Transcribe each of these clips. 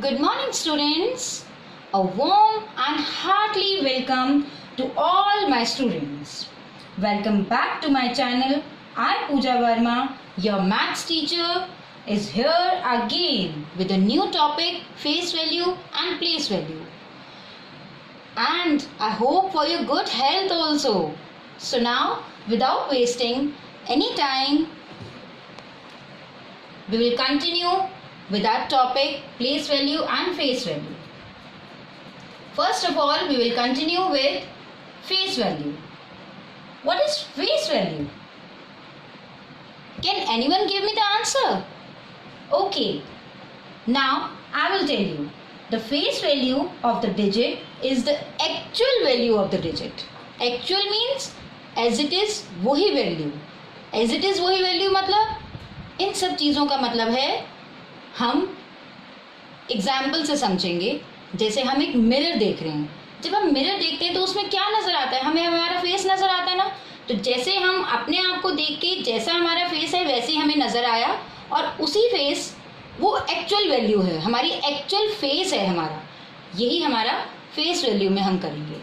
Good morning, students. A warm and heartily welcome to all my students. Welcome back to my channel. I, Pooja Verma, your maths teacher, is here again with a new topic, face value and place value. And I hope for your good health also. So now, without wasting any time, we will continue with that topic, place value and face value. First of all, we will continue with face value. What is face value? Can anyone give me the answer? Okay, now I will tell you. The face value of the digit is the actual value of the digit. Actual means as it is वही value. As it is वही value मतलब इन सब चीज़ों का मतलब है हम example से समझेंगे. जैसे हम एक मिरर देख रहे हैं. जब हम मिरर देखते हैं तो उसमें क्या नज़र आता है? हमें हमारा फेस नज़र आता है ना. तो जैसे हम अपने आप को देख के जैसा हमारा फेस है वैसे ही हमें नज़र आया और उसी फेस वो एक्चुअल वैल्यू है, हमारी एक्चुअल फेस है हमारा. यही हमारा फेस वैल्यू में हम करेंगे.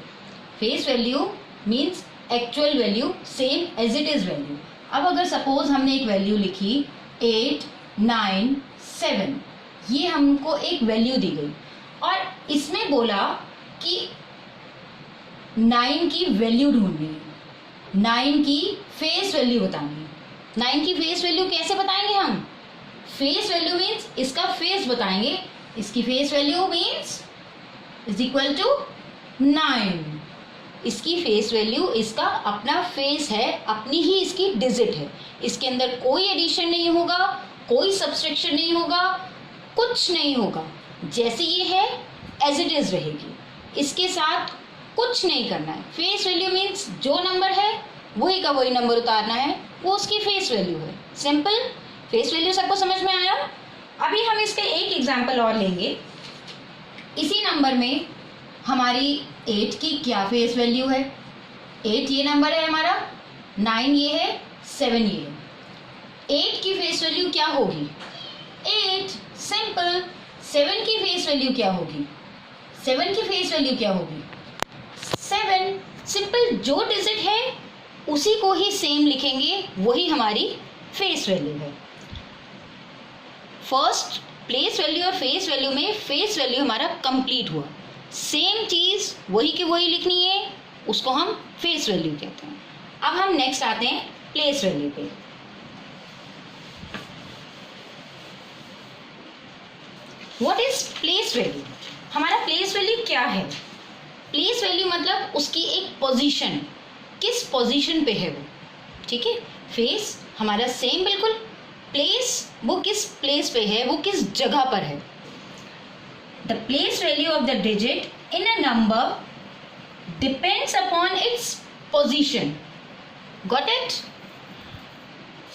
Face value means actual value same as it is value. अब अगर सपोज हमने एक वैल्यू लिखी 8, 9, 7, ये हमको एक वैल्यू दी गई और इसमें बोला कि 9 की वैल्यू ढूंढनी है, 9 की फेस वैल्यू बतानी है. 9 की फेस वैल्यू कैसे बताएंगे हम? फेस वैल्यू मीन्स इसका फेस बताएंगे. इसकी face value means is equal to 9. इसकी फेस वैल्यू इसका अपना फेस है, अपनी ही इसकी डिजिट है. इसके अंदर कोई एडिशन नहीं होगा, कोई सब्सट्रैक्शन नहीं होगा, कुछ नहीं होगा. जैसे ये है एज इट इज रहेगी. इसके साथ कुछ नहीं करना है. फेस वैल्यू मीन्स जो नंबर है वही का वही नंबर उतारना है, वो उसकी फेस वैल्यू है. सिंपल. फेस वैल्यू सबको समझ में आया? अभी हम इसके एक एग्जाम्पल और लेंगे. इसी नंबर में हमारी 8 की क्या फेस वैल्यू है? 8 ये नंबर है हमारा, 9 ये है, 7 ये है. 8 की फेस वैल्यू क्या होगी? 8. सिंपल. 7 की फेस वैल्यू क्या होगी? 7 की फेस वैल्यू क्या होगी? 7. सिंपल. जो डिजिट है उसी को ही सेम लिखेंगे, वही हमारी फेस वैल्यू है. फर्स्ट प्लेस वैल्यू और फेस वैल्यू में फेस वैल्यू हमारा कंप्लीट हुआ. सेम चीज वही की वही लिखनी है, उसको हम फेस वैल्यू कहते हैं. अब हम नेक्स्ट आते हैं प्लेस वैल्यू पे. What is place value? हमारा प्लेस वैल्यू क्या है? प्लेस वैल्यू मतलब उसकी एक पोजीशन, किस पोजीशन पे है वो. ठीक है. फेस हमारा सेम बिल्कुल. प्लेस वो किस प्लेस पे है, वो किस जगह पर है. The place value of the digit in a number depends upon its position. Got it?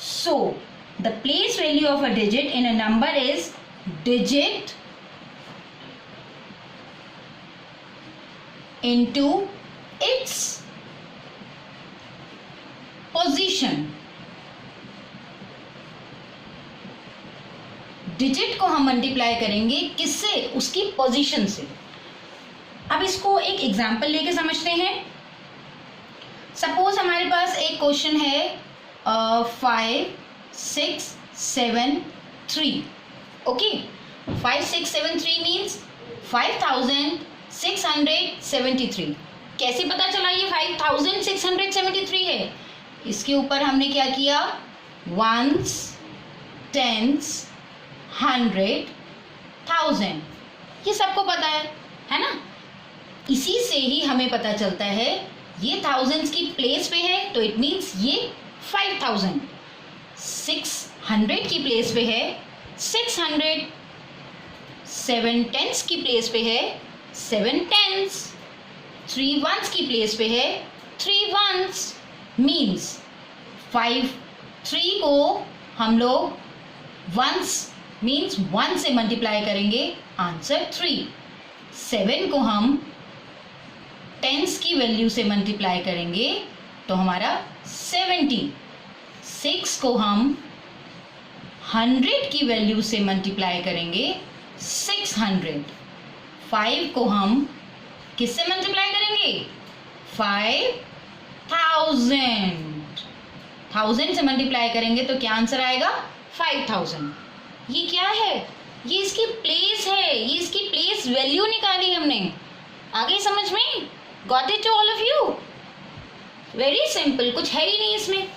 So the place value of a digit in a number is digit into its position. Digit को हम multiply करेंगे किससे? उसकी position से. अब इसको एक example लेके समझते हैं. सपोज हमारे पास एक क्वेश्चन है 5, 6, 7, 3. Okay, 5, 6, 7, 3 means 5673. कैसे पता चला ये 5673 है? इसके ऊपर हमने क्या किया? Ones, tens, 100, 1000. ये सबको पता है ना? इसी से ही हमें पता चलता है ये थाउजेंड्स की प्लेस पे है तो इट मीन्स ये 5000. 600 की प्लेस पे है 600. 7 टेंस की प्लेस पे है 7 टेंस. 3 वंस की प्लेस पे है 3 वंस. मीन्स 3 को हम लोग वंस मीन्स 1 से मल्टीप्लाई करेंगे, आंसर 3. 7 को हम टेंस की वैल्यू से मल्टीप्लाई करेंगे तो हमारा 70. 6 को हम 100 की वैल्यू से मल्टीप्लाई करेंगे, 600। 5 को हम किससे मल्टीप्लाई करेंगे? 5000। 1000 से मल्टीप्लाई करेंगे तो क्या आंसर आएगा? 5000। ये क्या है? ये इसकी प्लेस है, ये इसकी प्लेस वैल्यू निकाली हमने। आ गई समझ में? Got it to all of you? Very simple, कुछ है ही नहीं इसमें।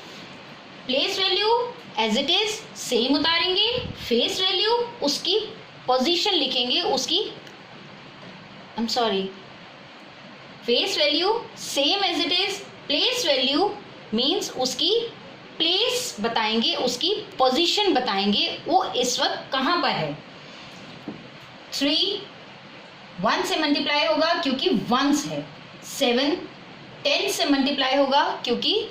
Place value as it is same उतारेंगे, फेस वैल्यू उसकी पोजीशन लिखेंगे, उसकी face value same as it is, place value means उसकी प्लेस बताएंगे, उसकी पोजीशन बताएंगे, वो इस वक्त कहां पर है। 3 1 से मल्टीप्लाई होगा क्योंकि वंस है। 7 10 से मल्टीप्लाई होगा क्योंकि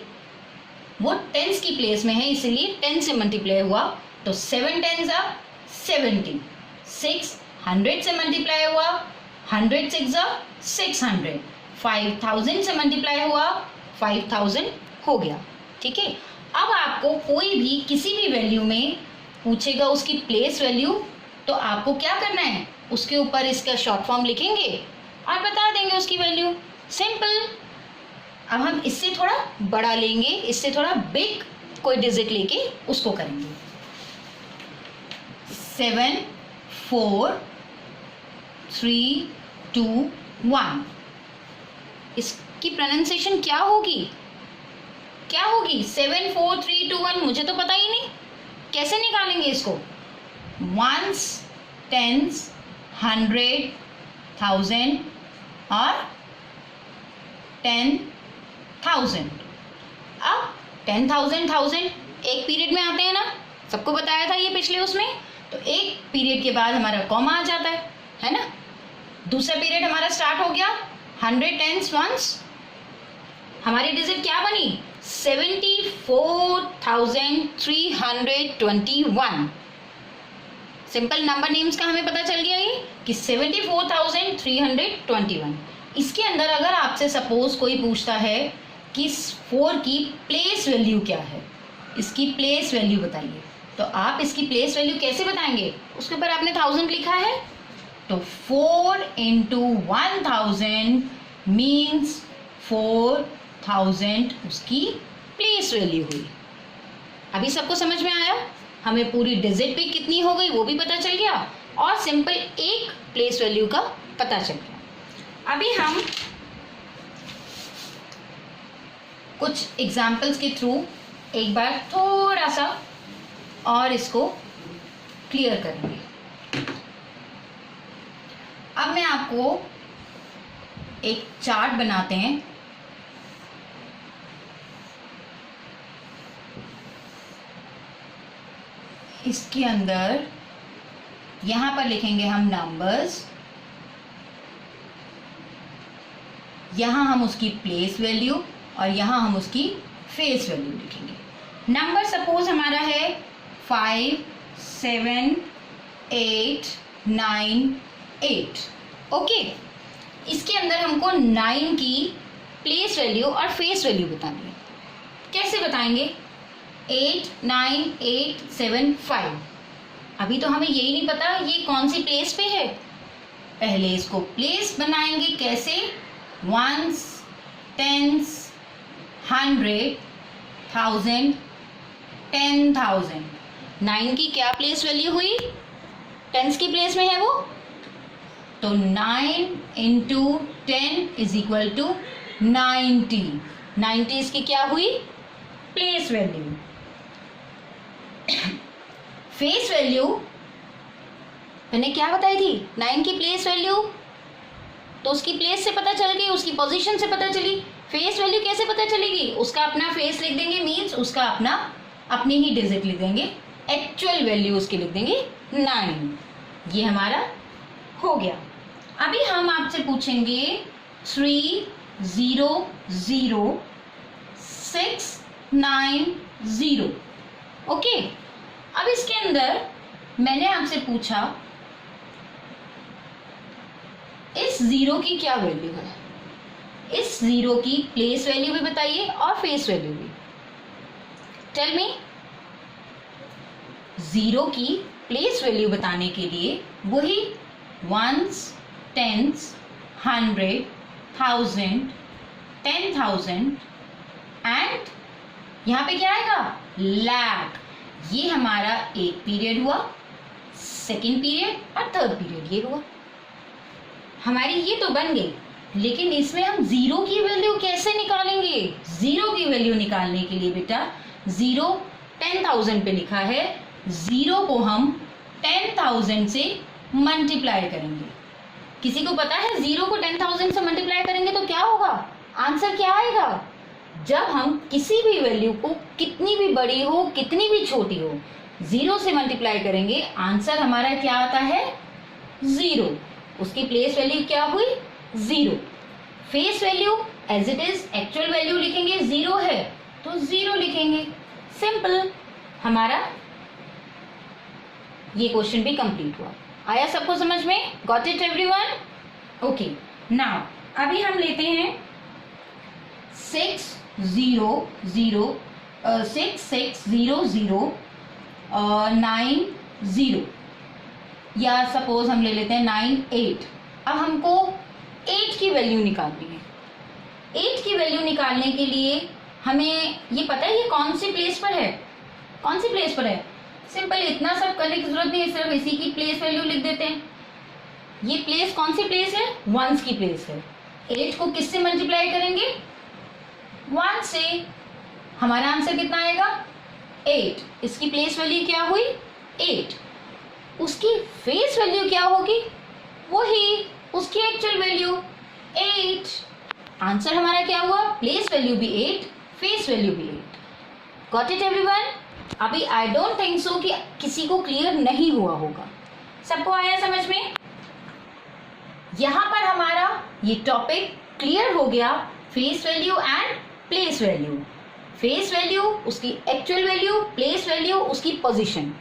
वो टेंस की प्लेस में है, इसलिए 10 से मल्टीप्लाई हुआ तो 7 10s are 70। 6 100 से मल्टीप्लाई हुआ, 100 6s are 600। 5000 से मल्टीप्लाई हुआ, 5000 हो गया। ठीक है, अब आपको कोई भी किसी भी वैल्यू में पूछेगा उसकी प्लेस वैल्यू, तो आपको क्या करना है? उसके ऊपर इसका शॉर्ट फॉर्म लिखेंगे और बता देंगे उसकी वैल्यू। सिंपल। अब हम इससे थोड़ा बड़ा लेंगे, इससे थोड़ा बिग कोई डिजिट लेके उसको करेंगे। 7 4 3 2 1। इसकी प्रोनाउंसिएशन क्या होगी? 7 4 3 2 1 मुझे तो पता ही नहीं, कैसे निकालेंगे इसको? वंस, टेंस, 100, 1000 और 10,000। अब 10,000 1000 एक पीरियड में आते हैं ना, सबको बताया था ये पिछले उसमें। तो एक पीरियड के बाद हमारा कॉमा आ जाता है ना। दूसरा पीरियड हमारा स्टार्ट हो गया 100 10s वंस, हमारी डिजिट क्या बनी? 74,321। सिंपल नंबर नेम्स का हमें पता चल गया ये कि 74,321। इसके अंदर अगर आपसे सपोज कोई पूछता है कि 4 की प्लेस वैल्यू क्या है, इसकी प्लेस वैल्यू बताइए, तो आप इसकी प्लेस वैल्यू कैसे बताएंगे? उसके ऊपर आपने 1000 लिखा है तो 4 into 1000 मीन्स 4000 उसकी प्लेस वैल्यू हुई। अभी सबको समझ में आया? हमें पूरी डिजिट भी कितनी हो गई वो भी पता चल गया और सिंपल एक प्लेस वैल्यू का पता चल गया। अभी हम कुछ एग्जाम्पल्स के थ्रू एक बार थोड़ा सा और इसको क्लियर करेंगे। अब मैं आपको एक चार्ट बनाते हैं। इसके अंदर यहां पर लिखेंगे हम नंबर्स, यहां हम उसकी प्लेस वैल्यू और यहां हम उसकी फेस वैल्यू लिखेंगे। नंबर सपोज हमारा है 5 7 8 9 8। ओके, इसके अंदर हमको 9 की प्लेस वैल्यू और फेस वैल्यू बतानी है। कैसे बताएंगे? 8 9 8 7 5। अभी तो हमें यही नहीं पता ये कौन सी प्लेस पे है। पहले इसको प्लेस बनाएंगे। कैसे? Once, tens, 100, 1000, 10,000। 9 की क्या प्लेस वैल्यू हुई? टेंस की प्लेस में है वो, तो 9 into 10 is equal to 90। 90 इसकी क्या हुई? Place value. फेस वैल्यू मैंने क्या बताई थी? 9 की प्लेस वैल्यू, तो उसकी प्लेस से पता चल गई, उसकी पोजीशन से पता चली। फेस वैल्यू कैसे पता चलेगी? उसका अपना फेस लिख देंगे, मीन्स उसका अपनी ही डिजिट लिख देंगे, एक्चुअल वैल्यू उसकी लिख देंगे 9। ये हमारा हो गया। अभी हम आपसे पूछेंगे 3 0 0 6 9 0। ओके, अब इसके अंदर मैंने आपसे पूछा इस 0 की क्या वैल्यू है? इस 0 की प्लेस वैल्यू भी बताइए और फेस वैल्यू भी। टेल मी, 0 की प्लेस वैल्यू बताने के लिए वही वंस, टेंस, 100, 1000, 10,000 एंड यहाँ पे क्या आएगा, लाख। ये हमारा एक पीरियड हुआ, सेकेंड पीरियड और थर्ड पीरियड ये हुआ। हमारी ये तो बन गई, लेकिन इसमें हम जीरो की वैल्यू कैसे निकालेंगे? जीरो की वैल्यू निकालने के लिए बेटा, जीरो 10,000 पे लिखा है, जीरो को हम 10,000 से मल्टीप्लाई करेंगे। किसी को पता है जीरो को 10,000 से मल्टीप्लाई करेंगे तो क्या होगा, आंसर क्या आएगा? जब हम किसी भी वैल्यू को, कितनी भी बड़ी हो कितनी भी छोटी हो, जीरो से मल्टीप्लाई करेंगे, आंसर हमारा क्या आता है, जीरो। उसकी प्लेस वैल्यू क्या हुई, zero. Face value as it is, actual value लिखेंगे, जीरो है तो जीरो लिखेंगे, सिंपल। हमारा ये क्वेश्चन भी कंप्लीट हुआ। आया सबको समझ में? Got it everyone? Okay, now अभी हम लेते हैं 6600 या सपोज हम ले लेते हैं 98। अब हमको 8 की वैल्यू निकालनी है। 8 की वैल्यू निकालने के लिए हमें ये पता है ये कौन सी प्लेस पर है, कौन सी प्लेस पर है? सिंपल, इतना सब करने की जरूरत नहीं है, सिर्फ इसी की प्लेस वैल्यू लिख देते हैं। ये प्लेस कौन सी प्लेस है, वंस की प्लेस है। 8 को किससे मल्टीप्लाई करेंगे, 1 से। हमारा आंसर कितना आएगा, 8। इसकी प्लेस वैल्यू क्या हुई, 8। उसकी फेस वैल्यू क्या होगी, वही उसकी एक्चुअल वैल्यू 8। आंसर हमारा क्या हुआ, प्लेस वैल्यू भी 8, फेस वैल्यू भी 8। Got it everyone? अभी आई डोंट थिंक सो कि किसी को क्लियर नहीं हुआ होगा। सबको आया समझ में? यहां पर हमारा ये टॉपिक क्लियर हो गया, face value and place value. Face value उसकी एक्चुअल वैल्यू, प्लेस वैल्यू उसकी position.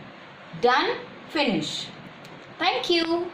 Done, finish. Thank you.